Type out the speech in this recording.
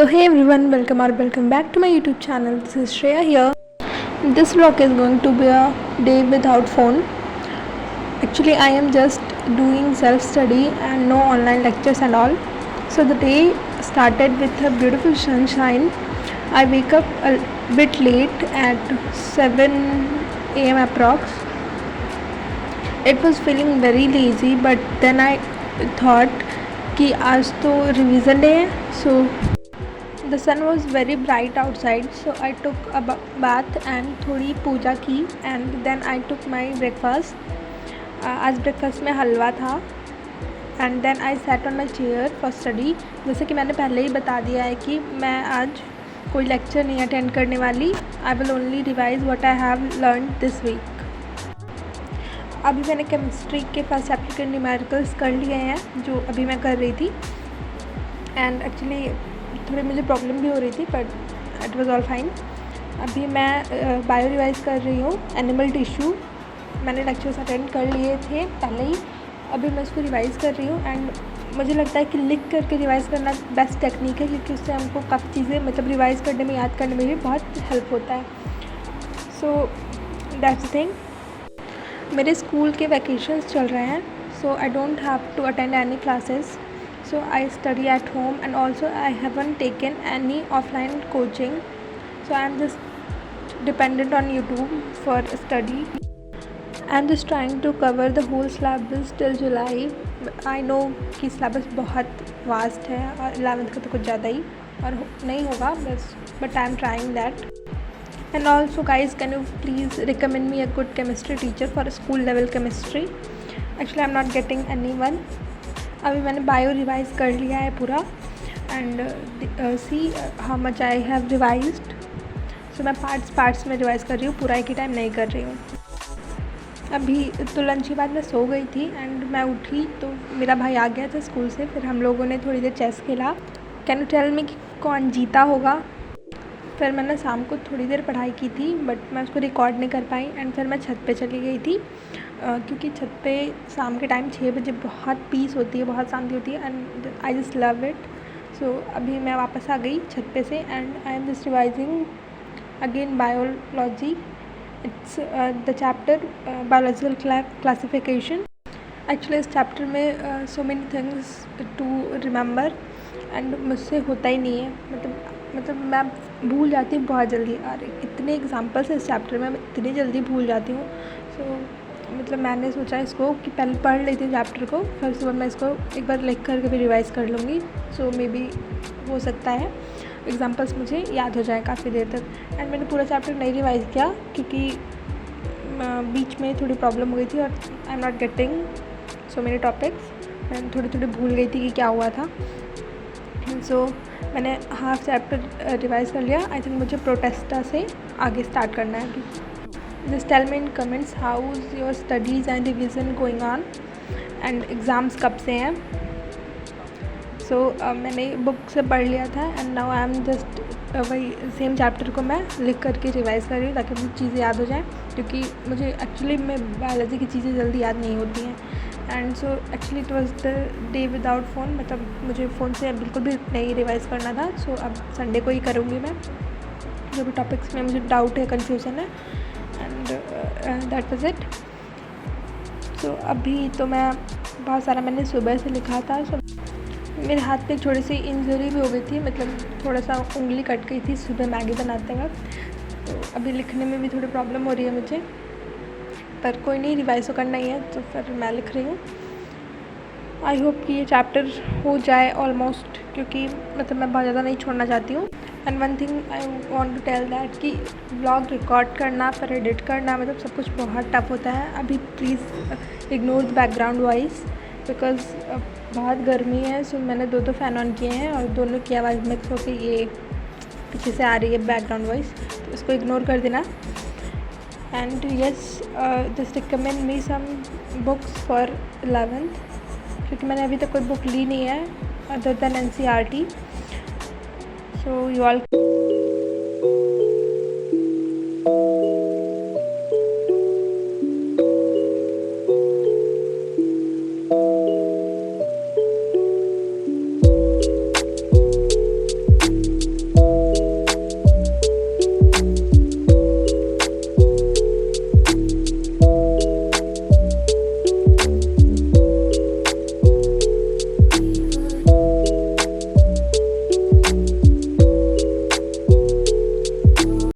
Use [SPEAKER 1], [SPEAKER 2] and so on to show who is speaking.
[SPEAKER 1] So hey everyone, welcome back to my YouTube channel. This is Shreya here. This vlog is going to be a day without phone. Actually, I am just doing self-study and no online lectures and all. So the day started with a beautiful sunshine. I wake up a bit late at 7 a.m. approx. It was feeling very lazy, but then I thought कि आज तो revision day है, so the sun was very bright outside, so I took a bath and थोड़ी पूजा की and then I took my breakfast. आज breakfast में हलवा था and then I sat on my chair for study. जैसे कि मैंने पहले ही बता दिया है कि मैं आज कोई lecture नहीं attend करने वाली. I will only revise what I have learned this week. अभी मैंने केमिस्ट्री के फर्स्ट चैप्टर के न्यूमेरिकल्स कर लिए हैं जो अभी मैं कर रही थी एंड एक्चुअली थोड़ी मुझे प्रॉब्लम भी हो रही थी but it was all fine. अभी मैं बायो रिवाइज कर रही हूँ एनिमल टिश्यू. मैंने लेक्चर्स अटेंड कर लिए थे पहले ही, अभी मैं उसको रिवाइज़ कर रही हूँ एंड मुझे लगता है कि लिख करके रिवाइज़ करना बेस्ट टेक्निक है क्योंकि उससे हमको काफ़ी चीज़ें मतलब रिवाइज़ करने में याद करने में भी बहुत हेल्प होता है. So that's the thing. मेरे स्कूल के वैकेशंस चल रहे हैं so I don't have to attend any classes, so I study at home and also I haven't taken any offline coaching, so I am just dependent on YouTube for study. I am just trying to cover the whole syllabus till July. I know कि syllabus बहुत vast है और 11th का तो कुछ ज़्यादा ही और नहीं होगा बस, but I am trying that. And also guys, can you please recommend me a good chemistry teacher for school level chemistry? Actually I'm not getting anyone. अभी मैंने बायो रिवाइज कर लिया है पूरा and see how much I have revised. So मैं parts में revise कर रही हूँ, पूरा एक ही टाइम नहीं कर रही हूँ. अभी तो लंच के बाद मैं सो गई थी एंड मैं उठी तो मेरा भाई आ गया था स्कूल से. फिर हम लोगों ने थोड़ी देर चेस खेला. कैन यू टेल मी कि कौन जीता होगा? फिर मैंने शाम को थोड़ी देर पढ़ाई की थी बट मैं उसको रिकॉर्ड नहीं कर पाई एंड फिर मैं छत पे चली गई थी क्योंकि छत पे शाम के टाइम 6 बजे बहुत पीस होती है, बहुत शांति होती है and I just love it. So अभी मैं वापस आ गई छत पे से and I am just revising again biology. It's the chapter biological classification. Actually इस चैप्टर में so many things to remember and मुझसे होता ही नहीं है. मतलब मैं भूल जाती हूँ बहुत जल्दी. अरे इतने एग्जांपल्स हैं इस चैप्टर में, मैं इतनी जल्दी भूल जाती हूँ. सो मतलब मैंने सोचा इसको कि पहले पढ़ लेती हूँ चैप्टर को, फिर उसके बाद मैं इसको एक बार लिख करके भी रिवाइज़ कर लूँगी. सो मे बी हो सकता है एग्जांपल्स मुझे याद हो जाए काफ़ी देर तक. एंड मैंने पूरा चैप्टर नहीं रिवाइज़ किया क्योंकि बीच में थोड़ी प्रॉब्लम हो गई थी और I am not getting so many topics. मैं थोड़ी भूल गई थी कि क्या हुआ था. सो मैंने हाफ चैप्टर रिवाइज़ कर लिया. आई थिंक मुझे प्रोटेस्टा से आगे स्टार्ट करना है अभी. Just tell me in comments how is your studies and revision going on and exams कब से हैं. सो मैंने बुक से पढ़ लिया था and now I am just वही सेम चैप्टर को मैं लिख करके रिवाइज़ कर रही हूँ ताकि मुझे चीज़ें याद हो जाएँ क्योंकि मुझे एक्चुअली में बायोलॉजी की चीज़ें जल्दी याद नहीं होती हैं. And so actually it was the day without phone. मतलब मुझे फ़ोन से बिल्कुल भी नहीं रिवाइज़ करना था. सो अब संडे को ही करूँगी मैं जो भी टॉपिक्स में मुझे डाउट है, कन्फ्यूज़न है and that was it. So अभी तो मैं बहुत सारा मैंने सुबह से लिखा था. सो मेरे हाथ पे थोड़ी सी इंजरी भी हो गई थी, मतलब थोड़ा सा उंगली कट गई थी सुबह मैगी बनाते वक्त. तो अभी लिखने में भी थोड़ी प्रॉब्लम हो रही है मुझे, पर कोई नहीं, रिवाइज़ तो करना ही है तो फिर मैं लिख रही हूँ. आई होप कि ये चैप्टर हो जाए ऑलमोस्ट क्योंकि मतलब मैं बहुत ज़्यादा नहीं छोड़ना चाहती हूँ. And one thing I want to tell that कि व्लॉग रिकॉर्ड करना फिर एडिट करना मतलब सब कुछ बहुत टफ होता है. अभी please ignore the background voice because बहुत गर्मी है. सो मैंने दो फ़ैन ऑन किए हैं और दोनों की आवाज़ मिक्स होकर ये पीछे से आ रही है बैकग्राउंड वॉइस, तो इसको इग्नोर कर देना. And yes just recommend me some books for 11th क्योंकि मैंने अभी तक कोई बुक ली नहीं है other than NCERT. So you all